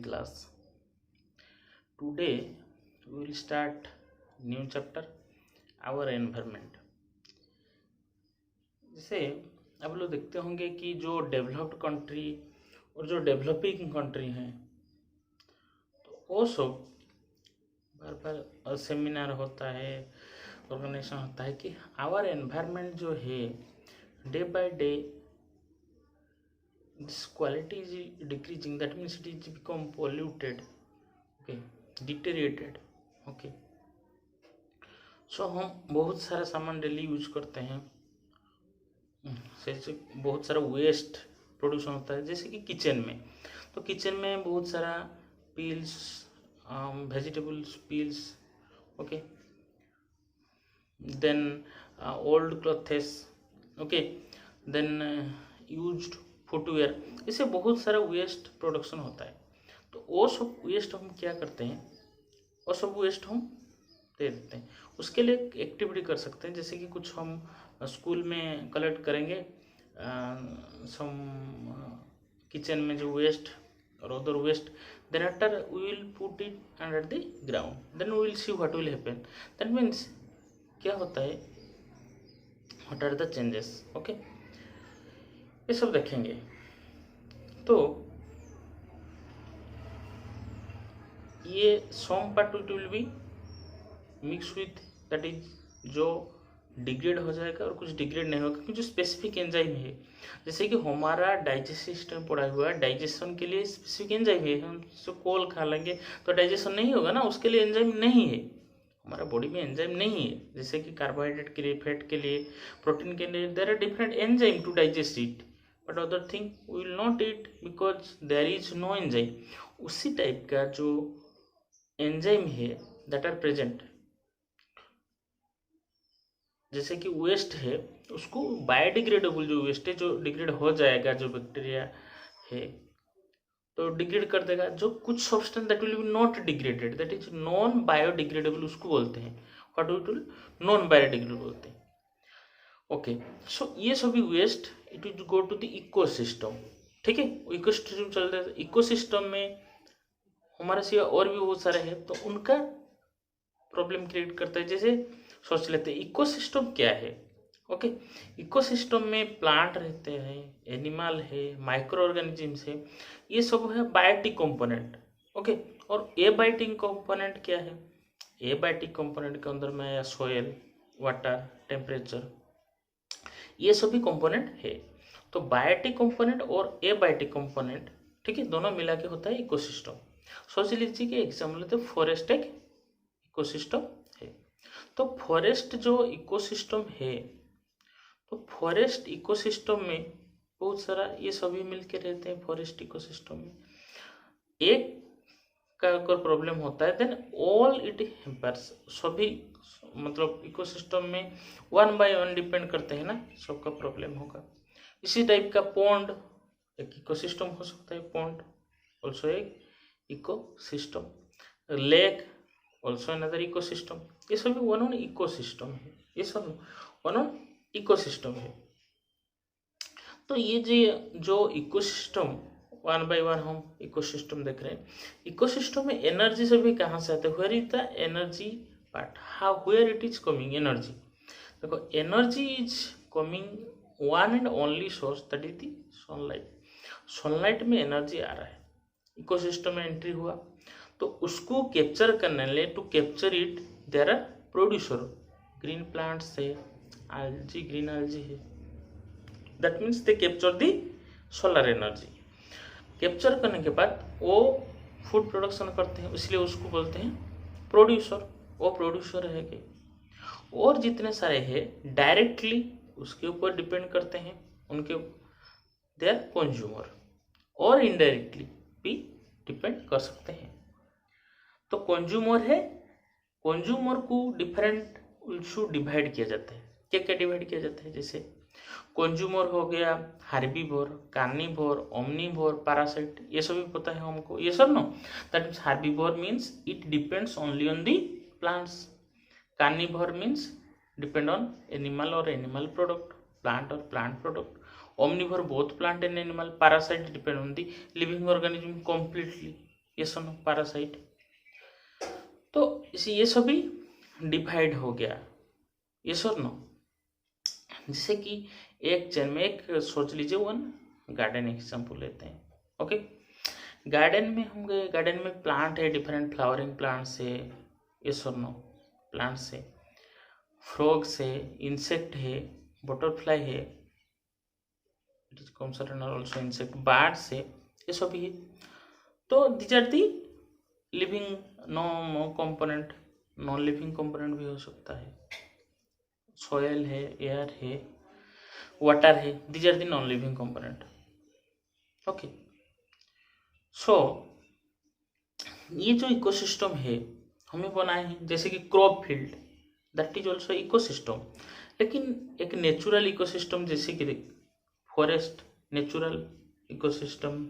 class. Today we will start new chapter, our environment. जैसे आप लोग देखते होंगे कि जो डेवलप्ड कंट्री और जो डेवलपिंग कंट्री हैं तो वो सब बार बार सेमिनार होता है, ऑर्गेनाइजेशन होता है कि आवर एनवायरनमेंट जो है day by day this quality is decreasing, that means it is become polluted, okay, deteriorated, okay. So हम बहुत सारा सामान डेली यूज करते हैं, जैसे बहुत सारा वेस्ट प्रोड्यूस होता है, जैसे कि किचन में, तो किचन में बहुत सारा peels, vegetables peels, okay, then old clothes, okay, then used footwear, इससे बहुत सारा वेस्ट प्रोडक्शन होता है। तो वो सब वेस्ट हम क्या करते हैं, वो सब वेस्ट हम दे देते हैं। उसके लिए एक एक्टिविटी कर सकते हैं, जैसे कि कुछ हम स्कूल में कलेक्ट करेंगे सम किचन में जो वेस्ट और other waste, then after we will put it under the ground, then we will see what will happen. That means क्या होता है, what are the changes, okay, ये सब देखेंगे। तो ये some part it will be mix with, that is जो degrade हो जाएगा और कुछ डिग्रेड नहीं होगा, क्योंकि जो स्पेसिफिक एंजाइम है, जैसे कि हमारा डाइजेस्टिव सिस्टम पड़ा हुआ है, डाइजेशन के लिए स्पेसिफिक एंजाइम है। हम जो कोल खा लेंगे तो डाइजेशन नहीं होगा ना, उसके लिए एंजाइम नहीं है, हमारा बॉडी में एंजाइम नहीं है। जैसे कि कार्बोहाइड्रेट के लिए, फैट के लिए, प्रोटीन के लिए, there are different enzyme to digest it, but other thing we will not eat because there is no enzyme. उसी टाइप का जो एंजाइम है दैट आर प्रेजेंट, जैसे कि वेस्ट है उसको बायोडिग्रेडेबल जो वेस्ट है, जो डिग्रेड हो जाएगा, जो बैक्टीरिया है तो डिग्रेड कर देगा। जो कुछ substance that will be not degraded, that is non biodegradable, उसको बोलते हैं what we will non biodegradable बोलते हैं, ओके। सो ये सभी waste it will go to the ecosystem, ठीक है। इकोसिस्टम चल रहा है, इकोसिस्टम में हमारे सिवा और भी बहुत सारे हैं, तो उनका प्रॉब्लम क्रिएट करता है। जैसे सोच लेते हैं इकोसिस्टम क्या है, ओके। इकोसिस्टम में प्लांट रहते हैं, एनिमल है, माइक्रो ऑर्गेनिजम्स है, ये सब है बायोटिक कंपोनेंट, ओके। और एबायोटिक कंपोनेंट क्या है, एबायोटिक कंपोनेंट के अंदर में सोयल, वाटर, टेम्परेचर, ये सभी कंपोनेंट है। तो बायोटिक कंपोनेंट और एबायोटिक कंपोनेंट, ठीक है, दोनों मिला के होता है इकोसिस्टम। सोच लीजिए कि एग्जाम्पल लेते फॉरेस्ट एक इकोसिस्टम है। तो फॉरेस्ट जो इकोसिस्टम है, तो फॉरेस्ट इकोसिस्टम में बहुत सारा ये सभी मिलके रहते हैं। फॉरेस्ट इकोसिस्टम में एक का अगर प्रॉब्लम होता है देन ऑल इट हैम्पर्स, सभी मतलब इकोसिस्टम में वन बाय वन डिपेंड करते हैं ना, सबका प्रॉब्लम होगा। इसी टाइप का पॉन्ड एक इकोसिस्टम हो सकता है, पॉन्ड ऑल्सो एक ecosystem, lake also another ecosystem, ये सभी वन ऑन इकोसिस्टम है, ये सब वन ऑन इकोसिस्टम है। तो ये जो इकोसिस्टम वन बाय वन हम इकोसिस्टम देख रहे हैं। इकोसिस्टम में एनर्जी सभी कहाँ से आते हैं, where is the energy part, how where it is coming energy. देखो energy is coming one and only source, that is the sunlight. Sunlight में एनर्जी आ रहा है, इकोसिस्टम में एंट्री हुआ, तो उसको कैप्चर करने लिए, to capture it there are producer, green plants है, algae, ग्रीन algae है, that means they capture the solar energy. Capture करने के बाद वो फूड प्रोडक्शन करते हैं, इसलिए उसको बोलते हैं प्रोड्यूसर। वो प्रोड्यूसर है कि, और जितने सारे हैं डायरेक्टली उसके ऊपर डिपेंड करते हैं, उनके दे आर कंज्यूमर, और इनडायरेक्टली भी डिपेंड कर सकते हैं। तो कंज्यूमर है, कंज्यूमर को डिफरेंट उसको डिवाइड किया जाता है। क्या क्या डिवाइड किया जाता है, जैसे कंज्यूमर हो गया हार्बीवोर, कार्निवोर, ओमनीवोर, पैरासाइट, ये सब भी पता है हमको, ये सब no. That means herbivore means it depends only on the plants, carnivore means depend on animal और एनिमल प्रोडक्ट, प्लांट और plant product, omnivore both plant and animal, parasite depend on the living organism completely, ये सुनो parasite. तो इसे ये सभी divide हो गया, ये सुनो। जैसे कि एक चेन में एक सोच लीजिए वन गार्डन एग्जाम्पल लेते हैं। ओके, गार्डन में होंगे, गार्डन में प्लांट है, डिफरेंट फ्लावरिंग प्लांट्स है, ये सुनो प्लांट्स है, फ्रॉग्स है, इंसेक्ट है, बटरफ्लाई है, it is considered also insect, birds है, ये सभी है। तो these are the living no component, non living component भी हो सकता है, सॉयल है, एयर है, वाटर है, these are the non living component. Okay, so ये जो इकोसिस्टम है हमें बनाए हैं, जैसे कि crop field, that is also ecosystem. लेकिन एक नेचुरल इकोसिस्टम जैसे कि फॉरेस्ट नेचुरल इकोसिस्टम,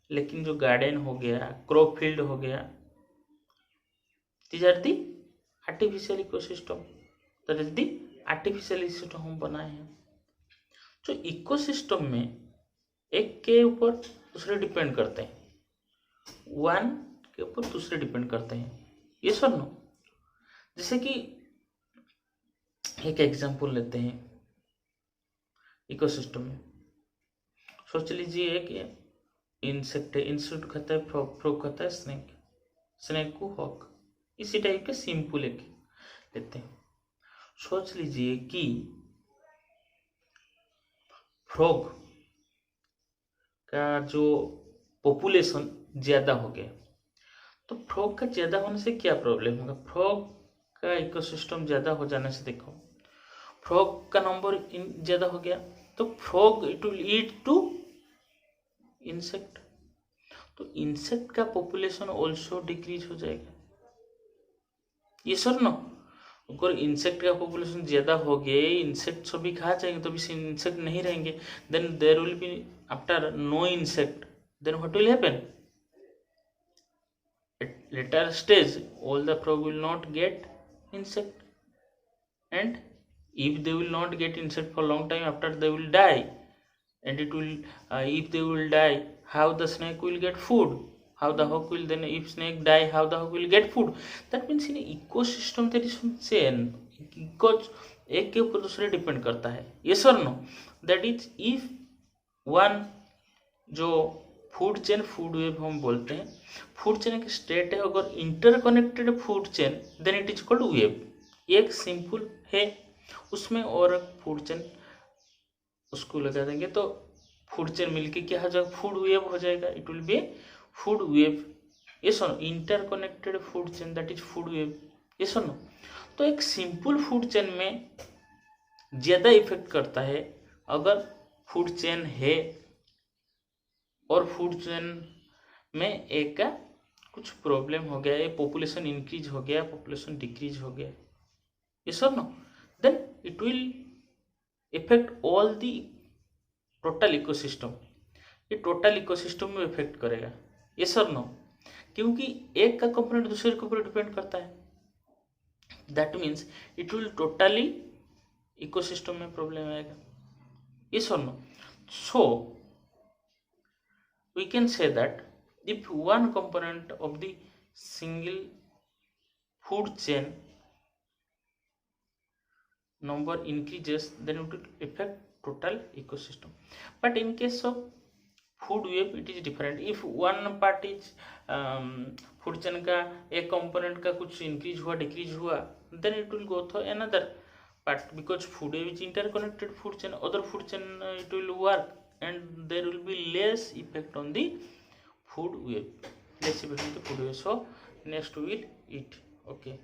लेकिन जो गार्डन हो गया, क्रॉप फील्ड हो गया, these are the artificial ecosystem, that is the artificial ecosystem हम बनाए हैं। जो इकोसिस्टम में एक के ऊपर दूसरे डिपेंड करते हैं, वन के ऊपर दूसरे डिपेंड करते हैं, ये सुन लो। जैसे कि एक एग्जांपल लेते हैं इकोसिस्टम में, सोच लीजिए एक इंसेक्ट है, इंसेक्ट खाता है फ्रॉग, फ्रॉग खाता है स्नेक, स्नेक को हॉक, इसी टाइप के सिंपल एक लेते हैं। सोच लीजिए कि फ्रॉग का जो पॉपुलेशन ज्यादा हो गया, तो फ्रॉग का ज्यादा होने से क्या प्रॉब्लम होगा? फ्रॉग का इकोसिस्टम ज्यादा हो जाने से, देखो फ्रॉग का नंबर ज्यादा हो गया, तो frog it will eat to insect, तो इंसेक्ट का पॉपुलेशन ऑल्सो डिक्रीज हो जाएगा, ये सर नो। अगर इंसेक्ट का पॉपुलेशन ज्यादा हो गए, इंसेक्ट सभी खा जाएंगे, तो भी इंसेक्ट नहीं रहेंगे, then there will be after no insect, then what will happen? At later stage all the frog will not get insect, and if they will not get insect for long time, after they will die, and it will if they will die, how the snake will get food, how the hawk will, then if snake die, how the hawk will get food? That means in ecosystem there is some chain, because एक के ऊपर दूसरे depend करता है, yes or no? That is if one जो food chain, food web हम बोलते हैं, फूड चेन एक स्टेट है, अगर interconnected food chain then it is called web. एक सिंपल है उसमें और फूड चेन उसको लगा देंगे, तो फूड चेन मिलके क्या हो जाएगा? फूड वेब हो जाएगा, it will B food web, ये सुनो, interconnected food chain that is food web, ये सुनो। तो एक सिंपल फूड चेन में ज्यादा इफेक्ट करता है अगर फूड चेन है और फूड चेन में एक का कुछ प्रॉब्लम हो गया, ये पॉपुलेशन इंक्रीज हो गया, पॉपुलेशन डिक्रीज हो गया, ये सब no, then it will effect all the total ecosystem, ये टोटल इकोसिस्टम में इफेक्ट करेगा, ये सब नो, क्योंकि एक का कंपोनेंट दूसरे के ऊपर डिपेंड करता है, that means it will totally ecosystem में प्रॉब्लम आएगा, ये सब no. So we can say that if one component of the single food chain number increases, then it will affect total ecosystem. But in case of food web it is different. If one part is food chain का एक component का कुछ increase हुआ, decrease हुआ, then it will go through another part, because food web is interconnected food chain, other food chain it will work, and there will be less effect on the food web, less effect on the food web. So next we will eat. Okay.